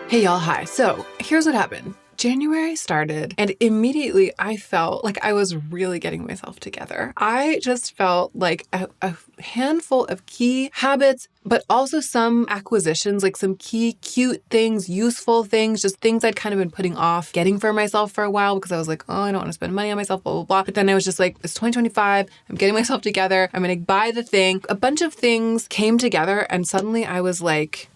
Hey y'all, hi. So here's what happened. January started and immediately I felt like I was really getting myself together. I just felt like a handful of key habits, but also some acquisitions, like some key cute things, useful things, just things I'd kind of been putting off getting for myself for a while because I was like, oh, I don't want to spend money on myself, blah, blah, blah. But then I was just like, it's 2025. I'm getting myself together. I'm going to buy the thing. A bunch of things came together and suddenly I was like,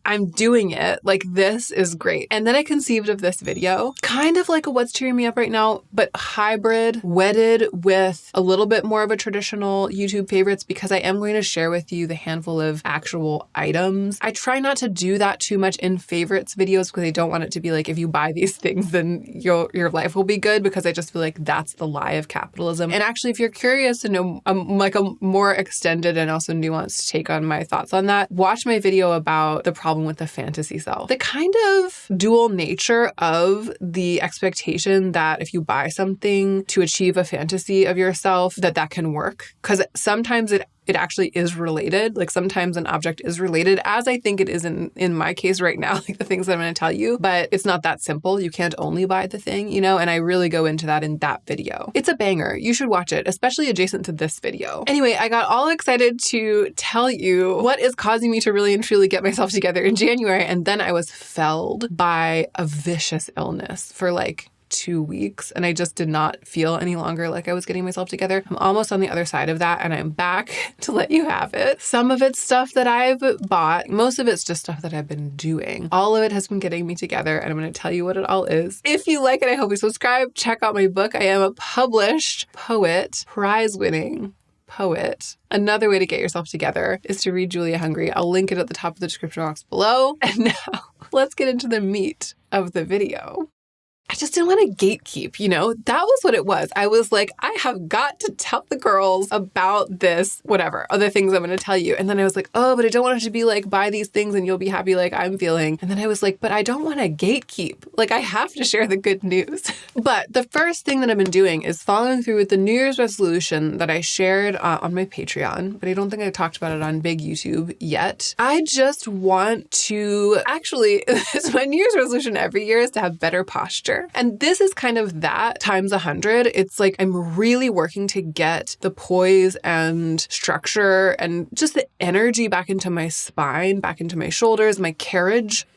I'm doing it. Like, this is great. And then I conceived of this video, kind of like a what's cheering me up right now, but hybrid, wedded with a little bit more of a traditional YouTube favorites, because I am going to share with you the handful of actual items. I try not to do that too much in favorites videos because I don't want it to be like, if you buy these things, then your life will be good, because I just feel like that's the lie of capitalism. And actually, if you're curious to know like a more extended and also nuanced take on my thoughts on that, watch my video about the problem with the fantasy self. The kind of dual nature of the expectation that if you buy something to achieve a fantasy of yourself, that can work. Because sometimes it actually is related. Like, sometimes an object is related, as I think it is in my case right now, like the things that I'm going to tell you, but it's not that simple. You can't only buy the thing, you know, and I really go into that in that video. It's a banger. You should watch it, especially adjacent to this video. Anyway, I got all excited to tell you what is causing me to really and truly get myself together in January, and then I was felled by a vicious illness for like 2 weeks, and I just did not feel any longer like I was getting myself together. I'm almost on the other side of that, and I'm back to let you have it. Some of it's stuff that I've bought. Most of it's just stuff that I've been doing. All of it has been getting me together, and I'm going to tell you what it all is. If you like it, I hope you subscribe. Check out my book. I am a published poet, prize-winning poet. Another way to get yourself together is to read Julia Hungry. I'll link it at the top of the description box below. And now let's get into the meat of the video. I just didn't want to gatekeep, you know? That was what it was. I was like, I have got to tell the girls about this, whatever, other things I'm going to tell you. And then I was like, oh, but I don't want it to be like, buy these things and you'll be happy like I'm feeling. And then I was like, but I don't want to gatekeep. Like, I have to share the good news. But the first thing that I've been doing is following through with the New Year's resolution that I shared on my Patreon, but I don't think I talked about it on big YouTube yet. I just want to, actually, it's my New Year's resolution every year is to have better posture. And this is kind of that times 100. It's like I'm really working to get the poise and structure and just the energy back into my spine, back into my shoulders, my carriage.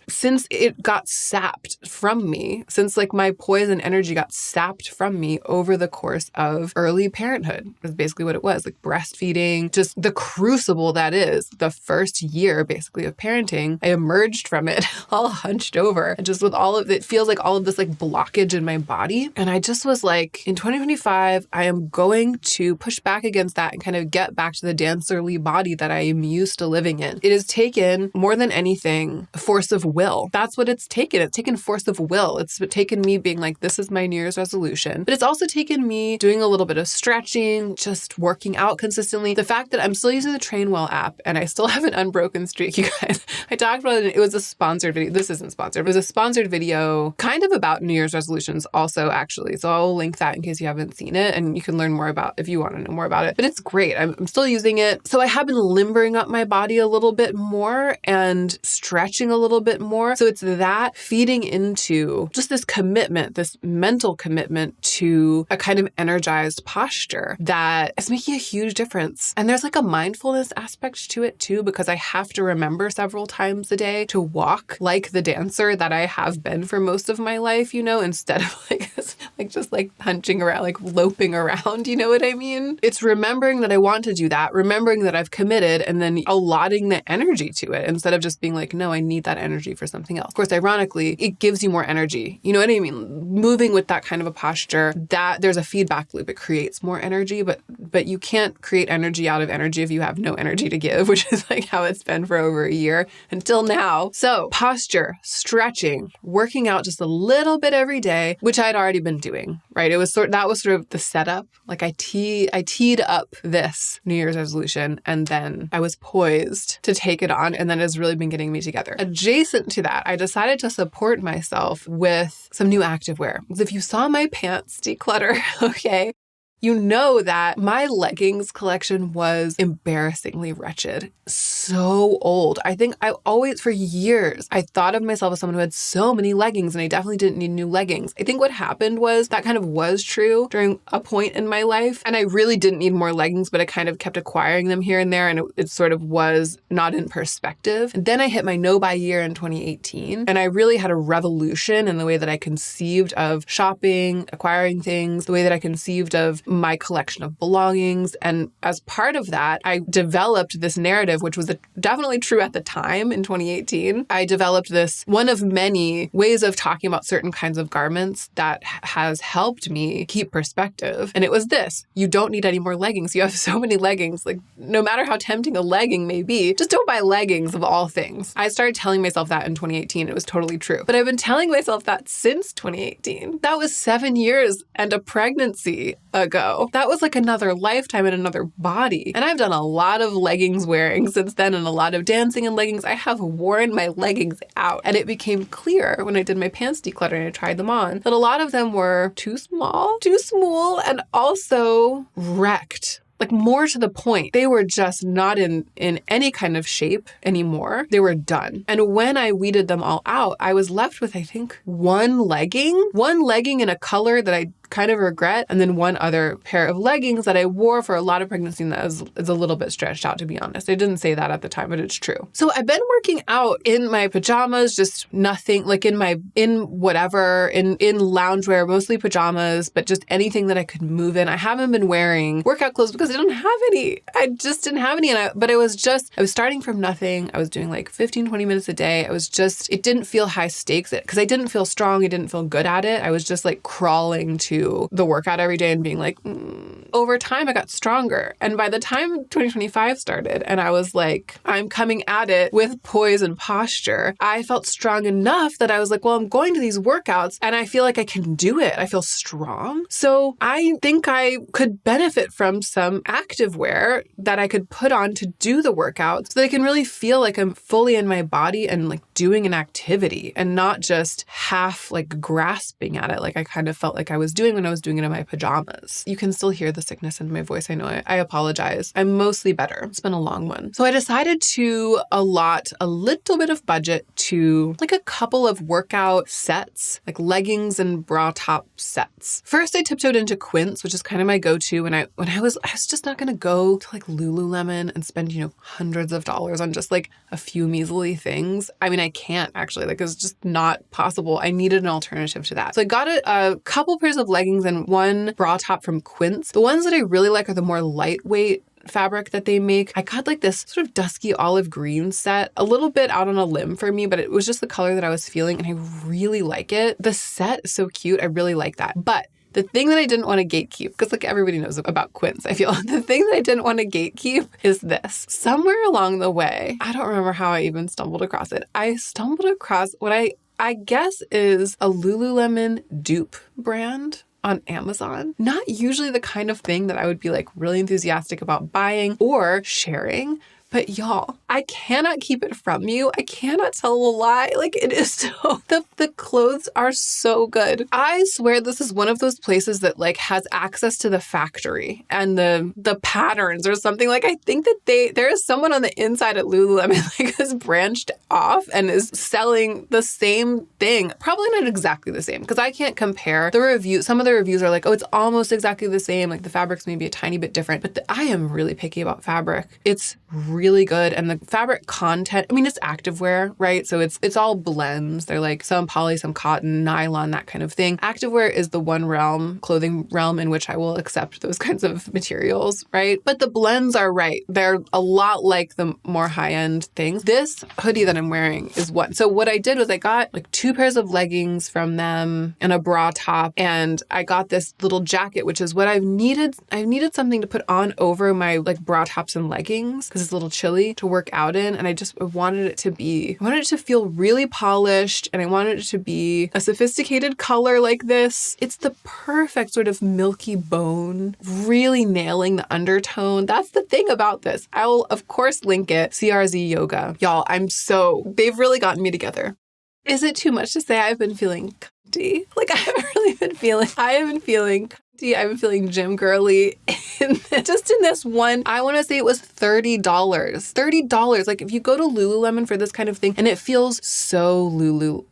Since it got sapped from me, since like my poise and energy got sapped from me over the course of early parenthood, is basically what it was, like breastfeeding, just the crucible that is the first year basically of parenting. I emerged from it all hunched over and just with all of it, feels like all of this like blockage in my body. And I just was like, in 2025, I am going to push back against that and kind of get back to the dancerly body that I am used to living in. It has taken more than anything force of will. That's what it's taken. It's taken force of will. It's taken me being like, this is my New Year's resolution. But it's also taken me doing a little bit of stretching, just working out consistently. The fact that I'm still using the Trainwell app and I still have an unbroken streak, you guys. I talked about it. It was a sponsored video. This isn't sponsored. It was a sponsored video kind of about New Year's resolutions also, actually. So I'll link that in case you haven't seen it and you can learn more about if you want to know more about it. But it's great. I'm still using it. So I have been limbering up my body a little bit more and stretching a little bit more. So it's that feeding into just this commitment, this mental commitment to a kind of energized posture that is making a huge difference. And there's like a mindfulness aspect to it too, because I have to remember several times a day to walk like the dancer that I have been for most of my life, you know, instead of like just like punching around, like loping around, you know what I mean? It's remembering that I want to do that, remembering that I've committed, and then allotting the energy to it instead of just being like, no, I need that energy for something else. Of course, ironically, it gives you more energy. You know what I mean? Moving with that kind of a posture, that there's a feedback loop. It creates more energy, but you can't create energy out of energy if you have no energy to give, which is like how it's been for over a year until now. So posture, stretching, working out just a little bit every day, which I'd already been doing, right? That was sort of the setup. Like I teed up this New Year's resolution and then I was poised to take it on, and then it's really been getting me together. Adjacent to that, I decided to support myself with some new activewear. Because if you saw my pants declutter, okay, you know that my leggings collection was embarrassingly wretched. So old. I think I always, for years, I thought of myself as someone who had so many leggings, and I definitely didn't need new leggings. I think what happened was that kind of was true during a point in my life, and I really didn't need more leggings, but I kind of kept acquiring them here and there, and it sort of was not in perspective. And then I hit my no-buy year in 2018, and I really had a revolution in the way that I conceived of shopping, acquiring things, the way that I conceived of my collection of belongings. And as part of that, I developed this narrative, which was definitely true at the time in 2018. I developed this one of many ways of talking about certain kinds of garments that has helped me keep perspective. And it was this: you don't need any more leggings. You have so many leggings. Like, no matter how tempting a legging may be, just don't buy leggings of all things. I started telling myself that in 2018. It was totally true. But I've been telling myself that since 2018. That was 7 years and a pregnancy ago. That was like another lifetime and another body. And I've done a lot of leggings wearing since then, and a lot of dancing in leggings. I have worn my leggings out. And it became clear when I did my pants declutter and I tried them on that a lot of them were too small, and also wrecked. Like, more to the point, they were just not in any kind of shape anymore. They were done. And when I weeded them all out, I was left with, I think, one legging in a color that I kind of regret, and then one other pair of leggings that I wore for a lot of pregnancy, and that is a little bit stretched out, to be honest. I didn't say that at the time, but it's true. So I've been working out in my pajamas, just nothing, like in loungewear, mostly pajamas, but just anything that I could move in. I haven't been wearing workout clothes because I don't have any. I just didn't have any. But I was starting from nothing. I was doing like 15, 20 minutes a day. It didn't feel high stakes because I didn't feel strong. I didn't feel good at it. I was just like crawling to the workout every day and being like, Over time, I got stronger. And by the time 2025 started and I was like, I'm coming at it with poise and posture, I felt strong enough that I was like, well, I'm going to these workouts and I feel like I can do it. I feel strong. So I think I could benefit from some activewear that I could put on to do the workouts so that I can really feel like I'm fully in my body and like doing an activity and not just half like grasping at it like I kind of felt like I was doing when I was doing it in my pajamas. You can still hear the sickness in my voice. I know. I apologize. I'm mostly better. It's been a long one. So I decided to allot a little bit of budget to like a couple of workout sets, like leggings and bra top sets. First, I tiptoed into Quince, which is kind of my go-to when I was just not going to go to like Lululemon and spend, hundreds of dollars on just like a few measly things. I mean, I can't actually, like it's just not possible. I needed an alternative to that. So I got a couple pairs of leggings and one bra top from Quince. The ones that I really like are the more lightweight fabric that they make. I got like this sort of dusky olive green set, a little bit out on a limb for me, but it was just the color that I was feeling and I really like it. The set is so cute. I really like that. But the thing that I didn't want to gatekeep, because like everybody knows about Quince, I feel, the thing that I didn't want to gatekeep is this. Somewhere along the way, I don't remember how I even stumbled across it. I stumbled across what I guess is a Lululemon dupe brand on Amazon. Not usually the kind of thing that I would be like really enthusiastic about buying or sharing. But y'all, I cannot keep it from you. I cannot tell a lie. Like it is so, the clothes are so good. I swear this is one of those places that like has access to the factory and the patterns or something. Like I think that there is someone on the inside at Lululemon like has branched off and is selling the same thing. Probably not exactly the same because I can't compare the review. Some of the reviews are like, oh, it's almost exactly the same. Like the fabric's maybe a tiny bit different, but I am really picky about fabric. It's really good. And the fabric content, I mean, it's activewear, right? So it's all blends. They're like some poly, some cotton, nylon, that kind of thing. Activewear is the one clothing realm in which I will accept those kinds of materials, right? But the blends are right. They're a lot like the more high-end things. This hoodie that I'm wearing is one. So what I did was I got like 2 pairs of leggings from them and a bra top. And I got this little jacket, which is what I've needed. I've needed something to put on over my like bra tops and leggings because it's a little chilly to work out in. And I wanted it to feel really polished and I wanted it to be a sophisticated color like this. It's the perfect sort of milky bone, really nailing the undertone. That's the thing about this. I will, of course, link it. CRZ Yoga. Y'all, they've really gotten me together. Is it too much to say I've been feeling cunty? Like I have been feeling cunty lofty. I've been feeling gym girly. Just in this one, I want to say it was $30. $30. Like if you go to Lululemon for this kind of thing, and it feels so Lulu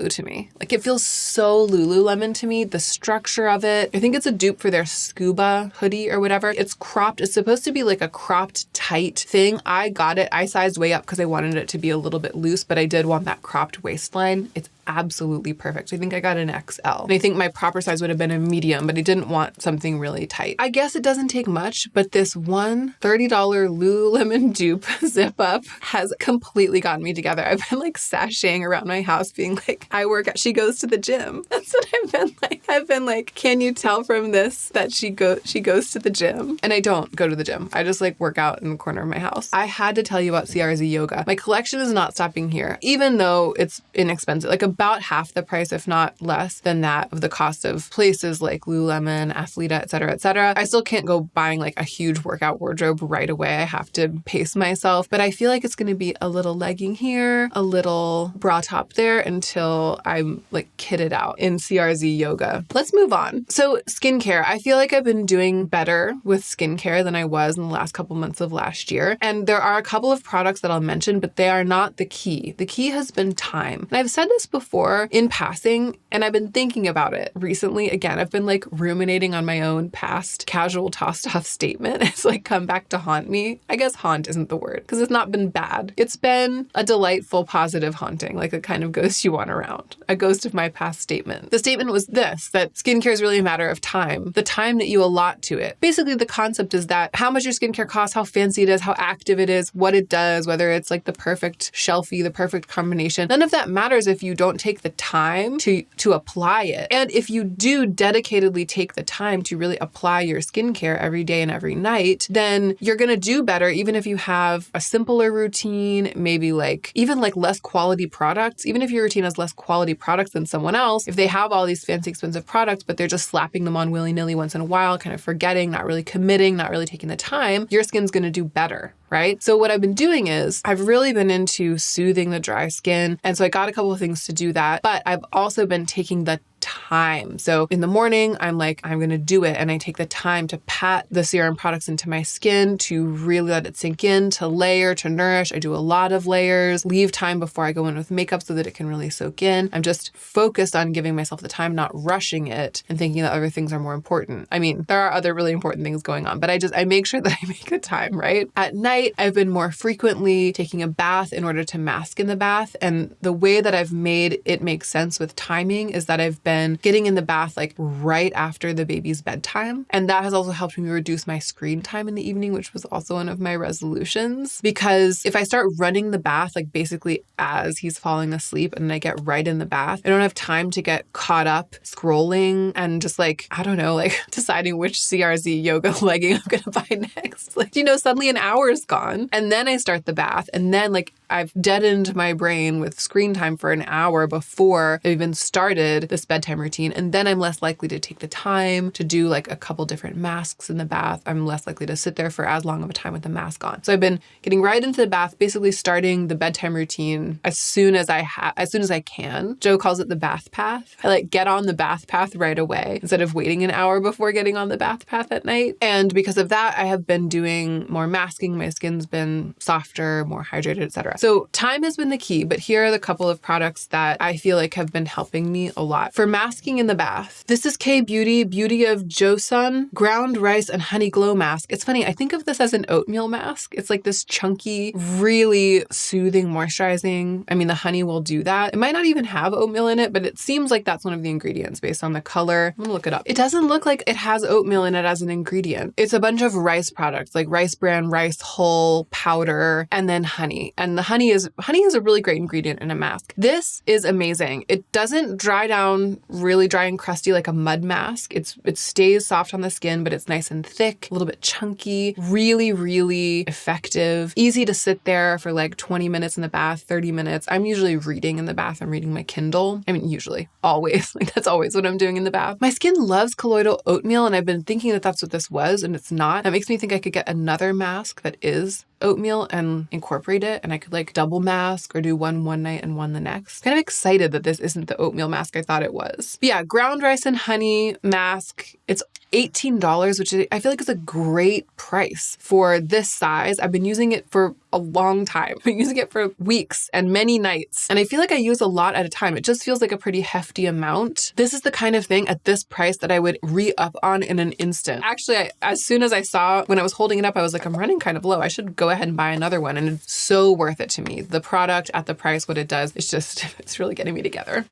to me. Like it feels so Lululemon to me. The structure of it. I think it's a dupe for their scuba hoodie or whatever. It's cropped. It's supposed to be like a cropped tight thing. I got it. I sized way up because I wanted it to be a little bit loose, but I did want that cropped waistline. It's absolutely perfect. I think I got an XL. And I think my proper size would have been a medium, but I didn't want something really tight. I guess it doesn't take much, but this one $30 Lululemon dupe zip up has completely gotten me together. I've been like sashaying around my house being like, I work out, she goes to the gym. That's what I've been like. I've been like, can you tell from this that she goes to the gym? And I don't go to the gym. I just like work out in the corner of my house. I had to tell you about CRZ yoga. My collection is not stopping here, even though it's inexpensive. Like about half the price, if not less than that of the cost of places like Lululemon, Athleta, et cetera, et cetera. I still can't go buying like a huge workout wardrobe right away. I have to pace myself, but I feel like it's going to be a little legging here, a little bra top there until I'm like kitted out in CRZ yoga. Let's move on. So skincare, I feel like I've been doing better with skincare than I was in the last couple months of last year. And there are a couple of products that I'll mention, but they are not the key. The key has been time. And I've said this before in passing, and I've been thinking about it recently. Again, I've been like ruminating on my own past casual tossed off statement. It's like come back to haunt me. I guess haunt isn't the word because it's not been bad. It's been a delightful, positive haunting, like a kind of ghost you want around, a ghost of my past statement. The statement was this, that skincare is really a matter of time, the time that you allot to it. Basically, the concept is that how much your skincare costs, how fancy it is, how active it is, what it does, whether it's like the perfect shelfie, the perfect combination. None of that matters if you don't take the time to apply it. And if you do dedicatedly take the time to really apply your skincare every day and every night, then you're going to do better even if you have a simpler routine, maybe like even like less quality products. Even if your routine has less quality products than someone else, if they have all these fancy expensive products, but they're just slapping them on willy-nilly once in a while, kind of forgetting, not really committing, not really taking the time, your skin's going to do better. Right? So what I've been doing is I've really been into soothing the dry skin. And so I got a couple of things to do that, but I've also been taking the time. So in the morning, I'm like, I'm going to do it. And I take the time to pat the serum products into my skin to really let it sink in, to layer, to nourish. I do a lot of layers, leave time before I go in with makeup so that it can really soak in. I'm just focused on giving myself the time, not rushing it and thinking that other things are more important. I mean, there are other really important things going on, but I make sure that I make the time, right? At night, I've been more frequently taking a bath in order to mask in the bath. And the way that I've made it make sense with timing is that I've been getting in the bath like right after the baby's bedtime. And that has also helped me reduce my screen time in the evening, which was also one of my resolutions. Because if I start running the bath, like basically as he's falling asleep and I get right in the bath, I don't have time to get caught up scrolling and just like, I don't know, like deciding which CRZ yoga legging I'm going to buy next. Like, suddenly an hour is gone. And then I start the bath and then like I've deadened my brain with screen time for an hour before I've even started this bedtime routine. And then I'm less likely to take the time to do like a couple different masks in the bath. I'm less likely to sit there for as long of a time with the mask on. So I've been getting right into the bath, basically starting the bedtime routine as soon as I can. Joe calls it the bath path. I like get on the bath path right away instead of waiting an hour before getting on the bath path at night. And because of that, I have been doing more masking. My skin's been softer, more hydrated, etc. So time has been the key, but here are the couple of products that I feel like have been helping me a lot. For masking in the bath, this is K-Beauty, Beauty of Joseon, Ground Rice and Honey Glow Mask. It's funny, I think of this as an oatmeal mask. It's like this chunky, really soothing, moisturizing. I mean, the honey will do that. It might not even have oatmeal in it, but it seems like that's one of the ingredients based on the color. I'm gonna look it up. It doesn't look like it has oatmeal in it as an ingredient. It's a bunch of rice products like Rice Bran, rice hull, powder, and then honey. And the honey is a really great ingredient in a mask. This is amazing. It doesn't dry down really dry and crusty like a mud mask. It stays soft on the skin, but it's nice and thick, a little bit chunky, really, really effective. Easy to sit there for like 20 minutes in the bath, 30 minutes. I'm usually reading in the bath. I'm reading my Kindle. I mean, usually, always. Like that's always what I'm doing in the bath. My skin loves colloidal oatmeal, and I've been thinking that that's what this was, and it's not. That makes me think I could get another mask that is oatmeal and incorporate it, and I could like double mask or do one night and one the next. Kind of excited that this isn't the oatmeal mask I thought it was. But yeah, ground rice and honey mask. It's $18, which I feel like is a great price for this size. I've been using it for a long time. I've been using it for weeks and many nights. And I feel like I use a lot at a time. It just feels like a pretty hefty amount. This is the kind of thing at this price that I would re-up on in an instant. Actually, as soon as I saw when I was holding it up, I was like, I'm running kind of low. I should go ahead and buy another one. And it's so worth it to me. The product at the price, what it does, it's really getting me together.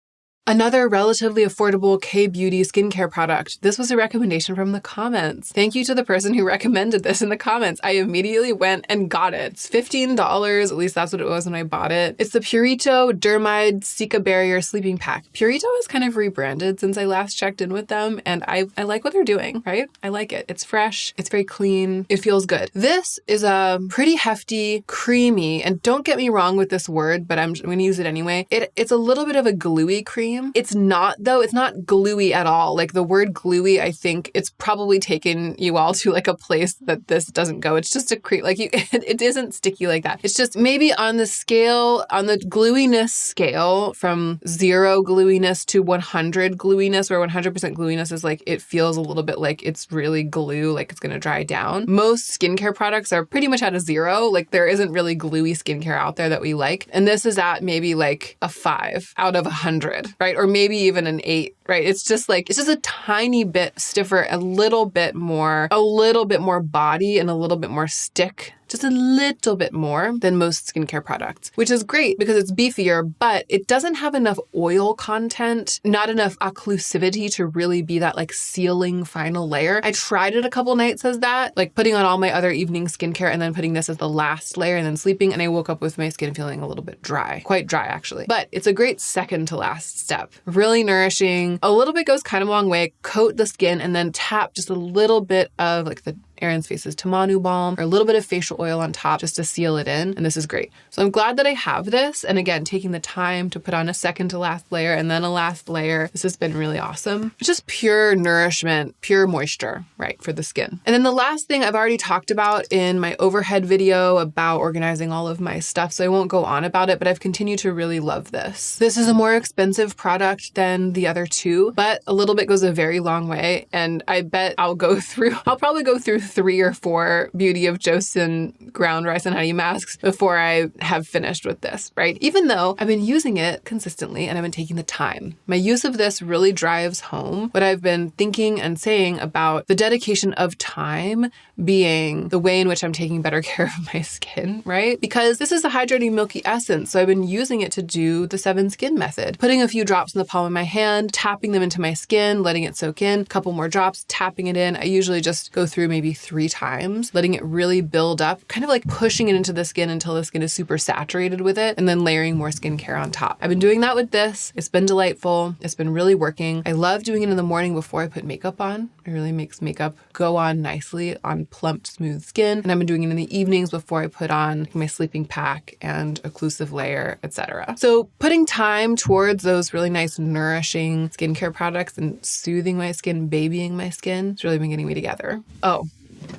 Another relatively affordable K-beauty skincare product. This was a recommendation from the comments. Thank you to the person who recommended this in the comments. I immediately went and got it. It's $15, at least that's what it was when I bought it. It's the Purito Dermide Cica Barrier Sleeping Pack. Purito has kind of rebranded since I last checked in with them, and I like what they're doing, right? I like it. It's fresh, it's very clean, it feels good. This is a pretty hefty, creamy, and don't get me wrong with this word, but I'm going to use it anyway. It's a little bit of a gluey cream. It's not, though. It's not gluey at all. Like the word gluey, I think it's probably taken you all to like a place that this doesn't go. It's just a cream. Like it isn't sticky like that. It's just maybe on the scale, on the gluiness scale from 0 gluiness to 100 gluiness, where 100% gluiness is like, it feels a little bit like it's really glue, like it's going to dry down. Most skincare products are pretty much at a 0. Like there isn't really gluey skincare out there that we like. And this is at maybe like a 5 out of 100. Right? Or maybe even an 8, right? It's just a tiny bit stiffer, a little bit more body and a little bit more stick, just a little bit more than most skincare products, which is great because it's beefier, but it doesn't have enough oil content, not enough occlusivity to really be that like sealing final layer. I tried it a couple nights as that, like putting on all my other evening skincare and then putting this as the last layer and then sleeping, and I woke up with my skin feeling a little bit dry, quite dry actually. But it's a great second to last step. Really nourishing. A little bit goes kind of a long way. Coat the skin and then tap just a little bit of like the Aaron's Face's Tamanu balm or a little bit of facial oil on top just to seal it in. And this is great. So I'm glad that I have this. And again, taking the time to put on a second to last layer and then a last layer. This has been really awesome. It's just pure nourishment, pure moisture, right, for the skin. And then the last thing I've already talked about in my overhead video about organizing all of my stuff, so I won't go on about it, but I've continued to really love this. This is a more expensive product than the other two, but a little bit goes a very long way. And I bet I'll probably go through 3 or 4 Beauty of Joseon ground rice and honey masks before I have finished with this, right? Even though I've been using it consistently and I've been taking the time. My use of this really drives home what I've been thinking and saying about the dedication of time being the way in which I'm taking better care of my skin, right? Because this is a hydrating milky essence. So I've been using it to do the 7 skin method, putting a few drops in the palm of my hand, tapping them into my skin, letting it soak in, a couple more drops, tapping it in. I usually just go through maybe 3 times, letting it really build up, kind of like pushing it into the skin until the skin is super saturated with it, and then layering more skincare on top. I've been doing that with this. It's been delightful. It's been really working. I love doing it in the morning before I put makeup on. It really makes makeup go on nicely on plump, smooth skin. And I've been doing it in the evenings before I put on my sleeping pack and occlusive layer, etc. So putting time towards those really nice, nourishing skincare products and soothing my skin, babying my skin, it's really been getting me together.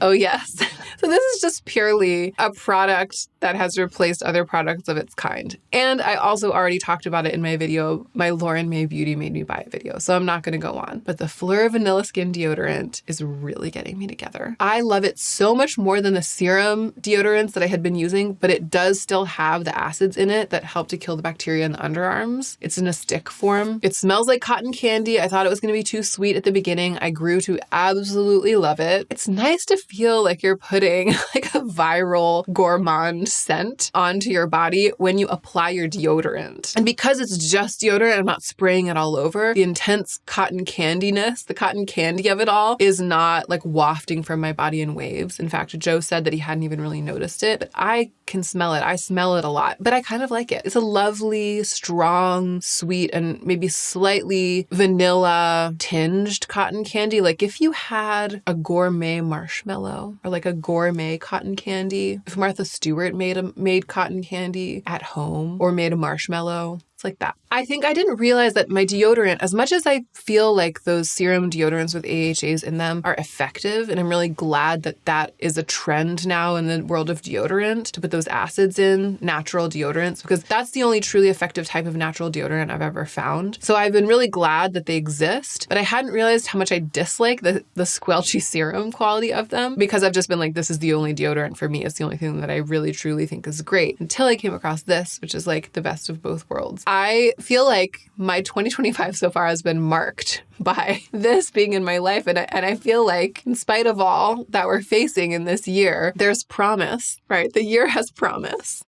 Oh yes. So this is just purely a product that has replaced other products of its kind. And I also already talked about it in my video, my Lauren May Beauty Made Me Buy It video. So I'm not going to go on. But the Fleur Vanilla Skin Deodorant is really getting me together. I love it so much more than the serum deodorants that I had been using, but it does still have the acids in it that help to kill the bacteria in the underarms. It's in a stick form. It smells like cotton candy. I thought it was going to be too sweet at the beginning. I grew to absolutely love it. It's nice to feel like you're putting like a viral gourmand scent onto your body when you apply your deodorant. And because it's just deodorant, I'm not spraying it all over, the intense cotton candiness, the cotton candy of it all is not like wafting from my body in waves. In fact, Joe said that he hadn't even really noticed it, but I can smell it. I smell it a lot, but I kind of like it. It's a lovely, strong, sweet, and maybe slightly vanilla tinged cotton candy. Like if you had a gourmet marshmallow or like a gourmet cotton candy, if Martha Stewart made cotton candy at home or made a marshmallow, it's like that. I think I didn't realize that my deodorant, as much as I feel like those serum deodorants with AHAs in them are effective, and I'm really glad that that is a trend now in the world of deodorant, to put those acids in, natural deodorants, because that's the only truly effective type of natural deodorant I've ever found. So I've been really glad that they exist, but I hadn't realized how much I dislike the squelchy serum quality of them, because I've just been like, this is the only deodorant for me. It's the only thing that I really truly think is great, until I came across this, which is like the best of both worlds. I feel like my 2025 so far has been marked by this being in my life. And I feel like, in spite of all that we're facing in this year, there's promise, right? The year has promise.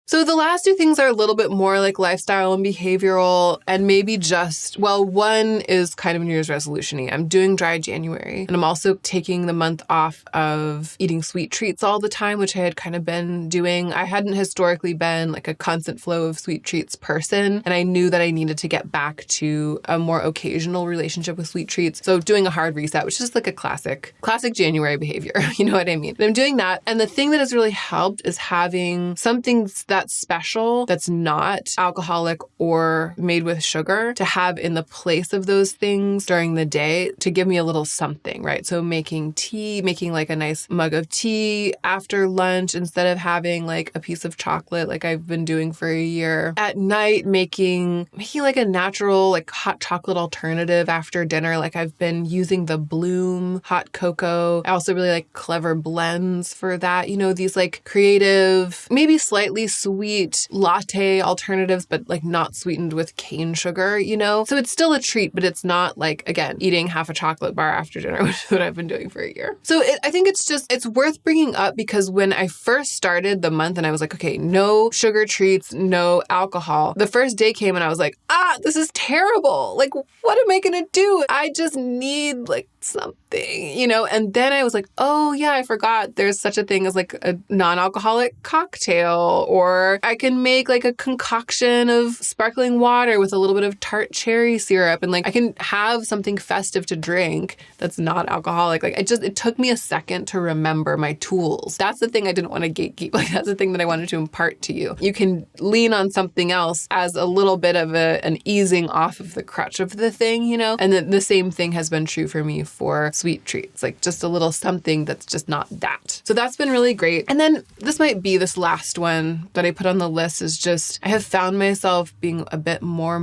So the last two things are a little bit more like lifestyle and behavioral, and maybe just, well, one is kind of New Year's resolution-y. I'm doing dry January, and I'm also taking the month off of eating sweet treats all the time, which I had kind of been doing. I hadn't historically been like a constant flow of sweet treats person, and I knew that I needed to get back to a more occasional relationship with sweet treats. So doing a hard reset, which is like a classic January behavior. You know what I mean? But I'm doing that. And the thing that has really helped is having something that's special, that's not alcoholic or made with sugar, to have in the place of those things during the day to give me a little something, right? So making tea, making like a nice mug of tea after lunch instead of having like a piece of chocolate like I've been doing for a year. At night, making like a natural like hot chocolate alternative after dinner. Like I've been using the Bloom hot cocoa. I also really like Clever blends for that. You know, these like creative, maybe slightly sweet latte alternatives, but like not sweetened with cane sugar, you know? So it's still a treat, but it's not like, again, eating half a chocolate bar after dinner, which is what I've been doing for a year. So I think it's worth bringing up, because when I first started the month and I was like, okay, no sugar treats, no alcohol, the first day came and I was like, this is terrible. Like, what am I going to do? I just need like something, you know? And then I was like, oh yeah, I forgot there's such a thing as like a non-alcoholic cocktail, or I can make like a concoction of sparkling water with a little bit of tart cherry syrup, and like I can have something festive to drink that's not alcoholic. Like it took me a second to remember my tools. That's the thing I didn't want to gatekeep. Like that's the thing that I wanted to impart to you. You can lean on something else as a little bit of an easing off of the crutch of the thing, you know? And the same thing has been true for me for sweet treats, like just a little something that's just not that. So that's been really great. And then this might be this last one that I put on the list, is just, I have found myself being a bit more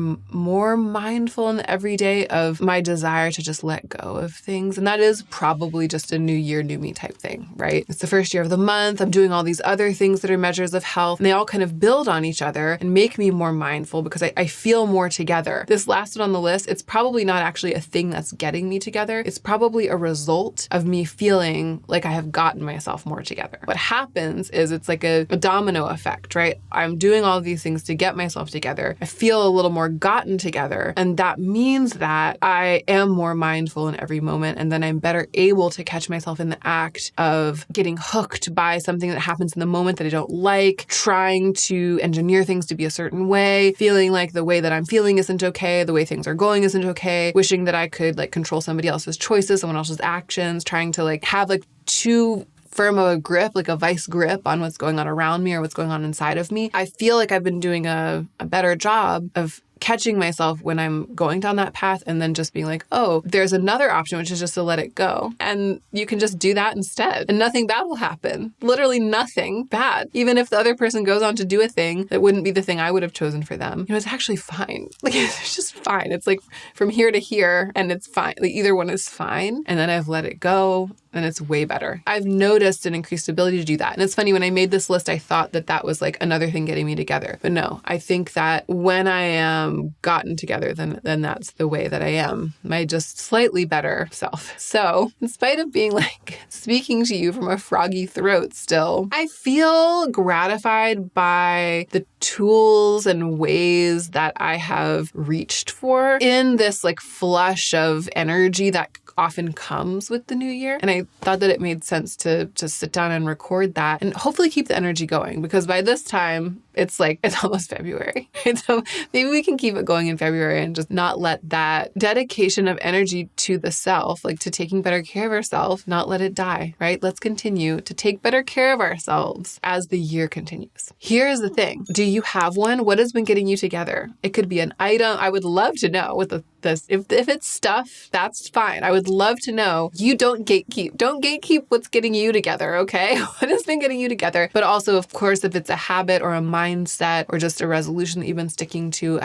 mindful in the everyday of my desire to just let go of things. And that is probably just a new year, new me type thing, right? It's the first year of the month. I'm doing all these other things that are measures of health, and they all kind of build on each other and make me more mindful, because I feel more together. This last one on the list, it's probably not actually a thing that's getting me together. It's probably a result of me feeling like I have gotten myself more together. What happens is it's like a domino effect, right? I'm doing all these things to get myself together. I feel a little more gotten together, and that means that I am more mindful in every moment, and then I'm better able to catch myself in the act of getting hooked by something that happens in the moment that I don't like, trying to engineer things to be a certain way, feeling like the way that I'm feeling isn't okay, the way things are going isn't okay, wishing that I could like control somebody else's choices, someone else's actions, trying to like have like too firm of a grip, like a vice grip on what's going on around me or what's going on inside of me. I feel like I've been doing a better job of catching myself when I'm going down that path, and then just being like, oh, there's another option, which is just to let it go. And you can just do that instead, and nothing bad will happen. Literally nothing bad. Even if the other person goes on to do a thing that wouldn't be the thing I would have chosen for them, it's actually fine. Like, it's just fine. It's like from here to here, and it's fine. Like, either one is fine. And then I've let it go, and it's way better. I've noticed an increased ability to do that. And it's funny, when I made this list, I thought that was like another thing getting me together. But no, I think that when I am gotten together, then that's the way that I am, my just slightly better self. So in spite of being like speaking to you from a froggy throat still, I feel gratified by the tools and ways that I have reached for in this like flush of energy that often comes with the new year. And I thought that it made sense to just sit down and record that and hopefully keep the energy going, because by this time it's almost February. Right? So maybe we can keep it going in February and just not let that dedication of energy to the self, like to taking better care of ourselves, not let it die, right? Let's continue to take better care of ourselves as the year continues. Here's the thing. Do you have one? What has been getting you together? It could be an item. I would love to know with this. If it's stuff, that's fine. I would love to know. You don't gatekeep. Don't gatekeep what's getting you together, okay? What has been getting you together? But also, of course, if it's a habit or a mindset or just a resolution that you've been sticking to,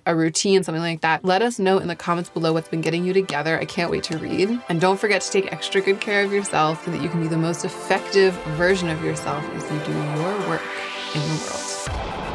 a routine, something like that, let us know in the comments below what's been getting you together. I can't wait to read. And don't forget to take extra good care of yourself so that you can be the most effective version of yourself as you do your work in the world.